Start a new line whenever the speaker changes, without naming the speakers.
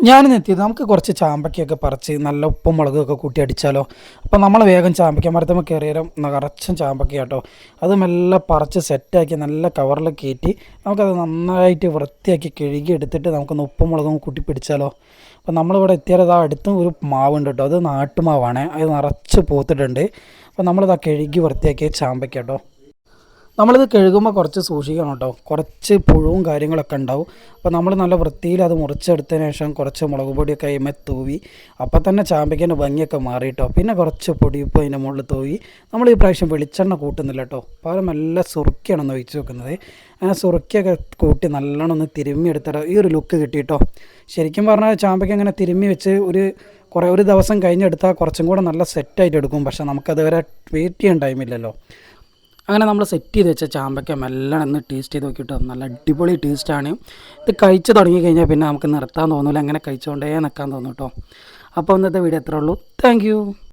ഞാനിന്ന് എത്തിയത് നമുക്ക് കുറച്ച് ചാമ്പക്കയൊക്കെ പറിച്ച് നല്ല ഉപ്പും മുളകൊക്കെ കൂട്ടി അടിച്ചാലോ. അപ്പോൾ നമ്മൾ വേഗം ചാമ്പക്ക മരത്തുമ്പോൾ കയറിയാലും നിറച്ചും ചാമ്പക്ക കേട്ടോ. അത് മെല്ലെ പറിച്ച് സെറ്റാക്കി നല്ല കവറിൽ കയറ്റി നമുക്കത് നന്നായിട്ട് വൃത്തിയാക്കി കഴുകി എടുത്തിട്ട് നമുക്കൊന്ന് ഉപ്പും മുളകും കൂട്ടി പിടിച്ചാലോ. അപ്പോൾ നമ്മളിവിടെ എത്തിയാൽ ആ അടുത്തും ഒരു മാവുണ്ട് കേട്ടോ, അത് നാട്ടുമാവാണ്, അത് നിറച്ച് പൂത്തിട്ടുണ്ട്. അപ്പോൾ നമ്മളിത് ആ കഴുകി വൃത്തിയാക്കിയ ചാമ്പക്ക കേട്ടോ. നമ്മളിത് കഴുകുമ്പോൾ കുറച്ച് സൂക്ഷിക്കണം കേട്ടോ, കുറച്ച് പുഴുവും കാര്യങ്ങളൊക്കെ ഉണ്ടാവും. അപ്പോൾ നമ്മൾ നല്ല വൃത്തിയിൽ അത് മുറിച്ചെടുത്തതിന് ശേഷം കുറച്ച് മുളക് പൊടിയൊക്കെ അതിന്മേൽ തൂവി, അപ്പോൾ തന്നെ ചാമ്പയ്ക്കൻ്റെ ഭംഗിയൊക്കെ മാറിയിട്ടോ. പിന്നെ കുറച്ച് പൊടിയുപ്പ് അതിൻ്റെ മുകളിൽ തൂവി. നമ്മൾ ഈ പ്രാവശ്യം വെളിച്ചെണ്ണ കൂട്ടുന്നില്ല കേട്ടോ, പകരം നല്ല സുറുക്കിയാണ് ഒഴിച്ച് വെക്കുന്നത്. അങ്ങനെ സുറുക്കിയൊക്കെ കൂട്ടി നല്ലോണം ഒന്ന് തിരുമ്മി എടുത്തിട്ട് ഈ ഒരു ലുക്ക് കിട്ടിയിട്ടോ. ശരിക്കും പറഞ്ഞാൽ ചാമ്പയ്ക്ക് അങ്ങനെ തിരുമ്മി വെച്ച് ഒരു ദിവസം കഴിഞ്ഞെടുത്താൽ കുറച്ചും കൂടെ നല്ല സെറ്റായിട്ട് എടുക്കും. പക്ഷേ നമുക്കതുവരെ വെയിറ്റ് ചെയ്യാൻ ടൈമില്ലല്ലോ. അങ്ങനെ നമ്മൾ സെറ്റ് ചെയ്ത് വെച്ച ചാമ്പയ്ക്ക മെല്ലെ ഒന്ന് ടേസ്റ്റ് ചെയ്ത് നോക്കിയിട്ട് നല്ല അടിപൊളി ടേസ്റ്റാണ്. ഇത് കഴിച്ച് തുടങ്ങി കഴിഞ്ഞാൽ പിന്നെ നമുക്ക് നിർത്താൻ തോന്നില്ല, അങ്ങനെ കഴിച്ചുകൊണ്ടേ നിൽക്കാൻ തോന്നും കേട്ടോ. അപ്പോൾ ഇന്നത്തെ വീഡിയോ എത്ര ഉള്ളൂ. താങ്ക്